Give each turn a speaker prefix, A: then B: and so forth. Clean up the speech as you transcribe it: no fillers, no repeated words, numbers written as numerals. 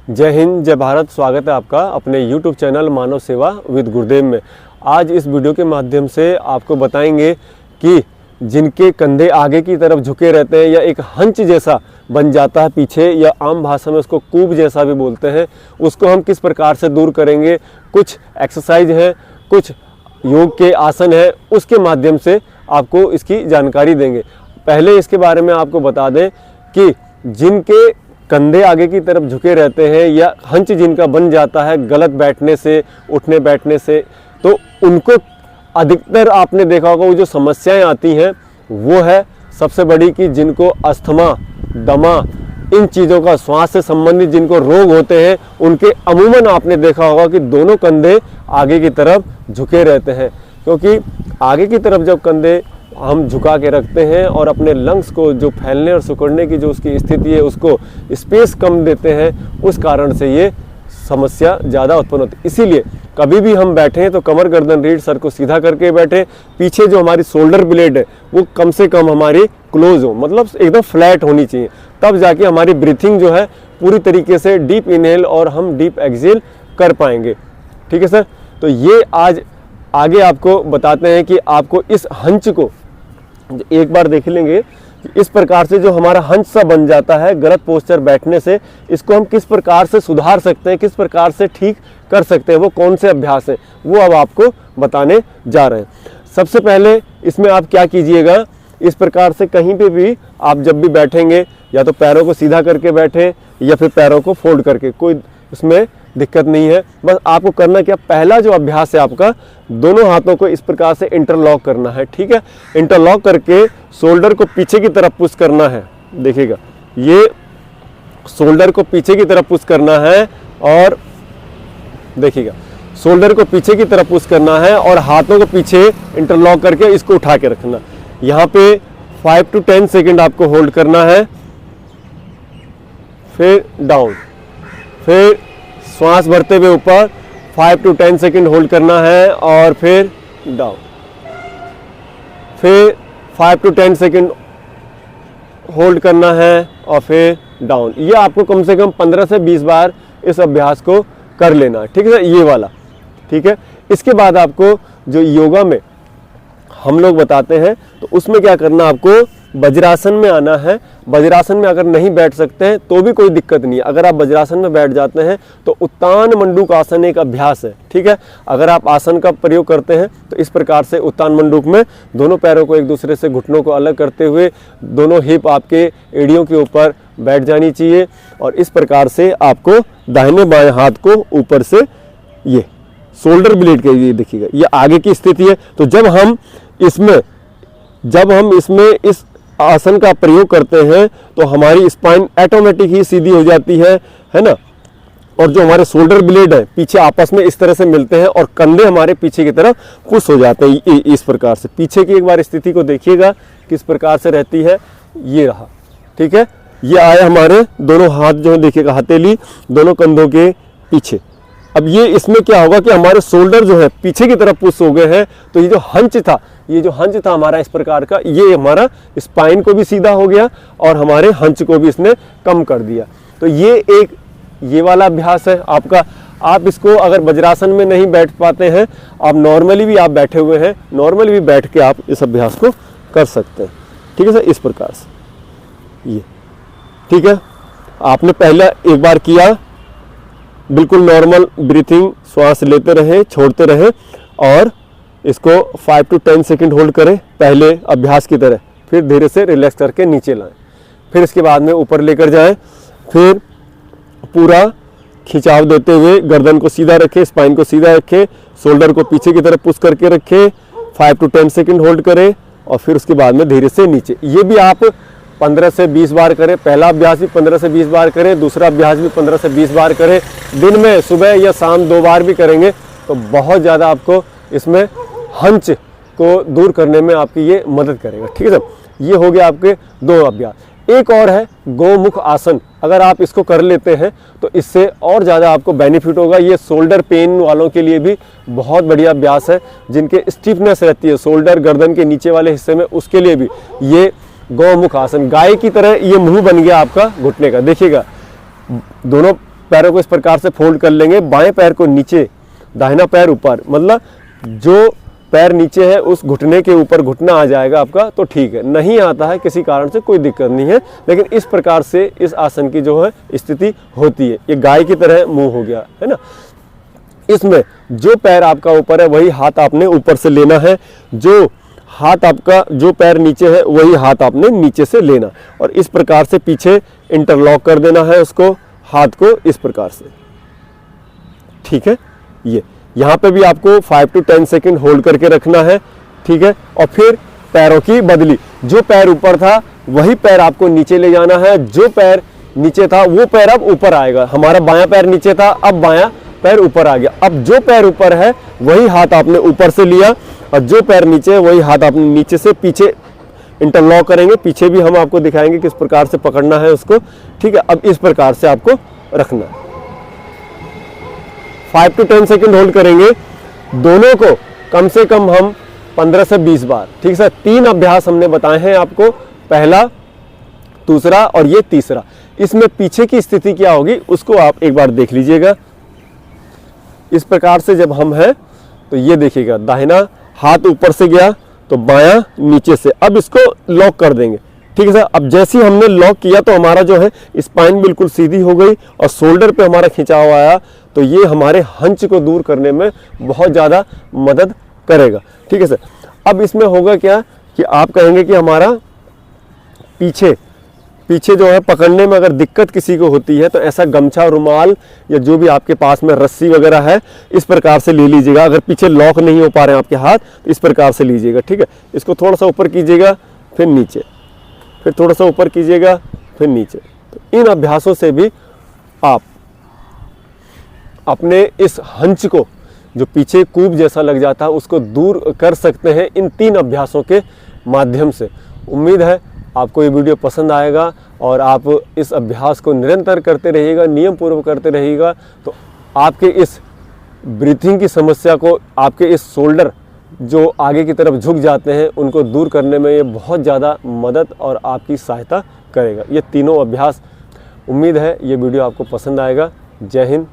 A: जय हिंद, जय भारत। स्वागत है आपका अपने YouTube चैनल मानव सेवा विद गुरुदेव में। आज इस वीडियो के माध्यम से आपको बताएंगे कि जिनके कंधे आगे की तरफ झुके रहते हैं या एक हंच जैसा बन जाता है पीछे, या आम भाषा में उसको कूब जैसा भी बोलते हैं, उसको हम किस प्रकार से दूर करेंगे। कुछ एक्सरसाइज है, कुछ योग के आसन है, उसके माध्यम से आपको इसकी जानकारी देंगे। पहले इसके बारे में आपको बता दें कि जिनके कंधे आगे की तरफ झुके रहते हैं या हंच जिनका बन जाता है गलत बैठने से, उठने बैठने से, तो उनको अधिकतर आपने देखा होगा वो जो समस्याएं आती हैं वो है सबसे बड़ी कि जिनको अस्थमा, दमा, इन चीज़ों का, श्वास से संबंधित जिनको रोग होते हैं, उनके अमूमन आपने देखा होगा कि दोनों कंधे आगे की तरफ झुके रहते हैं। क्योंकि आगे की तरफ जब कंधे हम झुका के रखते हैं और अपने लंग्स को जो फैलने और सिकुड़ने की जो उसकी स्थिति है उसको स्पेस कम देते हैं, उस कारण से ये समस्या ज़्यादा उत्पन्न होती है। इसीलिए कभी भी हम बैठें तो कमर, गर्दन, रीढ़, सर को सीधा करके बैठें। पीछे जो हमारी शोल्डर ब्लेड है वो कम से कम हमारी क्लोज हो, मतलब एकदम फ्लैट होनी चाहिए। तब जाके हमारी ब्रीथिंग जो है पूरी तरीके से डीप इनहेल और हम डीप एक्सहेल कर पाएंगे। ठीक है सर। तो ये आज आगे आपको बताते हैं कि आपको इस हंच को एक बार देख लेंगे। इस प्रकार से जो हमारा हंच सा बन जाता है गलत पोस्चर बैठने से, इसको हम किस प्रकार से सुधार सकते हैं, किस प्रकार से ठीक कर सकते हैं, वो कौन से अभ्यास हैं, वो अब आपको बताने जा रहे हैं। सबसे पहले इसमें आप क्या कीजिएगा, इस प्रकार से कहीं पे भी आप जब भी बैठेंगे या तो पैरों को सीधा करके बैठें या फिर पैरों को फोल्ड करके, कोई उसमें दिक्कत नहीं है। बस आपको करना क्या, पहला जो अभ्यास है आपका, दोनों हाथों को इस प्रकार से इंटरलॉक करना है। ठीक है। इंटरलॉक करके शोल्डर को पीछे की तरफ पुश करना है। देखिएगा, ये शोल्डर को पीछे की तरफ पुश करना है और देखिएगा शोल्डर को पीछे की तरफ पुश करना है और हाथों को पीछे इंटरलॉक करके इसको उठा के रखना। यहाँ पे 5 to 10 सेकेंड आपको होल्ड करना है, फिर डाउन, फिर श्वास भरते हुए ऊपर 5 to 10 सेकेंड होल्ड करना है और फिर डाउन, फिर 5 to 10 सेकेंड होल्ड करना है और फिर डाउन। ये आपको कम से कम 15 से 20 बार इस अभ्यास को कर लेना है। ठीक है, ये वाला। ठीक है। इसके बाद आपको जो योगा में हम लोग बताते हैं तो उसमें क्या करना, आपको वज्रासन में आना है। वज्रासन में अगर नहीं बैठ सकते हैं तो भी कोई दिक्कत नहीं है। अगर आप वज्रासन में बैठ जाते हैं तो उत्तान मंडूक आसन एक अभ्यास है। ठीक है। अगर आप आसन का प्रयोग करते हैं तो इस प्रकार से उत्तान मंडूक में दोनों पैरों को एक दूसरे से, घुटनों को अलग करते हुए दोनों हिप आपके एड़ियों के ऊपर बैठ जानी चाहिए और इस प्रकार से आपको दाहिने बाएं हाथ को ऊपर से, ये शोल्डर ब्लेड के लिए देखिएगा, ये आगे की स्थिति है। तो जब हम इसमें इस आसन का प्रयोग करते हैं तो हमारी स्पाइन ऑटोमेटिक ही सीधी हो जाती है ना। और जो हमारे शोल्डर ब्लेड है पीछे आपस में इस तरह से मिलते हैं और कंधे हमारे पीछे की तरफ पुश हो जाते हैं इस प्रकार से। पीछे की एक बार स्थिति को देखिएगा किस प्रकार से रहती है। ये रहा। ठीक है। ये आए हमारे दोनों हाथ जो है, देखिएगा हथेली दोनों कंधों के पीछे। अब ये इसमें क्या होगा कि हमारे शोल्डर जो है पीछे की तरफ पुश हो गए हैं, तो ये जो हंच था हमारा इस प्रकार का, ये हमारा स्पाइन को भी सीधा हो गया और हमारे हंच को भी इसने कम कर दिया। तो ये वाला अभ्यास है आपका। आप इसको अगर वज्रासन में नहीं बैठ पाते हैं, आप नॉर्मली भी आप बैठे हुए हैं, नॉर्मली भी बैठ के आप इस अभ्यास को कर सकते हैं। ठीक है सर, इस प्रकार से ये। ठीक है। आपने पहला एक बार किया, बिल्कुल नॉर्मल ब्रीथिंग, श्वास लेते रहे, छोड़ते रहे और इसको 5 to 10 सेकेंड होल्ड करें पहले अभ्यास की तरह, फिर धीरे से रिलैक्स करके नीचे लाएं, फिर इसके बाद में ऊपर लेकर जाएं, फिर पूरा खिंचाव देते हुए गर्दन को सीधा रखें, स्पाइन को सीधा रखें, शोल्डर को पीछे की तरफ पुश करके रखें, 5 to 10 सेकेंड होल्ड करें और फिर उसके बाद में धीरे से नीचे। ये भी आप 15 से 20 बार करें। पहला अभ्यास भी 15 से 20 बार करें, दूसरा अभ्यास भी 15 से 20 बार करें। दिन में सुबह या शाम 2 बार भी करेंगे तो बहुत ज़्यादा आपको इसमें हंच को दूर करने में आपकी ये मदद करेगा। ठीक है सर। ये हो गया आपके 2 अभ्यास। एक और है गोमुख आसन। अगर आप इसको कर लेते हैं तो इससे और ज़्यादा आपको बेनिफिट होगा। ये शोल्डर पेन वालों के लिए भी बहुत बढ़िया अभ्यास है। जिनके स्टिफनेस रहती है शोल्डर, गर्दन के नीचे वाले हिस्से में, उसके लिए भी ये गौमुख आसन, गाय की तरह ये मुंह बन गया आपका घुटने का। देखिएगा दोनों पैरों को इस प्रकार से फोल्ड कर लेंगे, बाएं पैर को नीचे, दाहिना पैर ऊपर, मतलब जो पैर नीचे है उस घुटने के ऊपर घुटना आ जाएगा आपका तो ठीक है, नहीं आता है किसी कारण से कोई दिक्कत नहीं है। लेकिन इस प्रकार से इस आसन की जो है स्थिति होती है। ये गाय की तरह मुंह हो गया है ना। इसमें जो पैर आपका ऊपर है वही हाथ आपने ऊपर से लेना है, जो हाथ आपका, जो पैर नीचे है वही हाथ आपने नीचे से लेना, और इस प्रकार से पीछे इंटरलॉक कर देना है उसको, हाथ को इस प्रकार से, ठीक है। ये यहाँ पे भी आपको 5 to 10 सेकंड होल्ड करके रखना है, ठीक है। और फिर पैरों की बदली, जो पैर ऊपर था वही पैर आपको नीचे ले जाना है, जो पैर नीचे था वो पैर अब ऊपर आएगा। हमारा बायां पैर नीचे था, अब बायां पैर ऊपर आ गया। अब जो पैर ऊपर है वही हाथ आपने ऊपर से लिया, और जो पैर नीचे है वही हाथ आपने नीचे से पीछे इंटरलॉक करेंगे। पीछे भी हम आपको दिखाएंगे किस प्रकार से पकड़ना है उसको, ठीक है। अब इस प्रकार से आपको रखना है, 5 to 10 सेकंड होल्ड करेंगे। दोनों को कम से कम हम 15 से 20 बार, ठीक है सर। 3 अभ्यास हमने बताए हैं आपको, पहला, दूसरा और ये तीसरा। इसमें पीछे की स्थिति क्या होगी उसको आप एक बार देख लीजिएगा। इस प्रकार से जब हम हैं तो ये देखिएगा, दाहिना हाथ ऊपर से गया तो बायां नीचे से। अब इसको लॉक कर देंगे, ठीक है सर। अब जैसे ही हमने लॉक किया तो हमारा जो है स्पाइन बिल्कुल सीधी हो गई और शोल्डर पे हमारा खिंचाव आया, तो ये हमारे हंच को दूर करने में बहुत ज़्यादा मदद करेगा, ठीक है सर। अब इसमें होगा क्या कि आप कहेंगे कि हमारा पीछे जो है पकड़ने में अगर दिक्कत किसी को होती है तो ऐसा गमछा, रुमाल या जो भी आपके पास में रस्सी वगैरह है इस प्रकार से ले लीजिएगा। अगर पीछे लॉक नहीं हो पा रहे हैं आपके हाथ तो इस प्रकार से लीजिएगा, ठीक है। इसको थोड़ा सा ऊपर कीजिएगा, फिर नीचे, फिर थोड़ा सा ऊपर कीजिएगा, फिर नीचे। तो इन अभ्यासों से भी आप अपने इस हंच को, जो पीछे कूब जैसा लग जाता है, उसको दूर कर सकते हैं इन 3 अभ्यासों के माध्यम से। उम्मीद है आपको ये वीडियो पसंद आएगा और आप इस अभ्यास को निरंतर करते रहिएगा, नियम पूर्वक करते रहिएगा, तो आपके इस ब्रीथिंग की समस्या को, आपके इस शोल्डर जो आगे की तरफ झुक जाते हैं उनको दूर करने में ये बहुत ज़्यादा मदद और आपकी सहायता करेगा। ये तीनों अभ्यास, उम्मीद है ये वीडियो आपको पसंद आएगा। जय हिंद।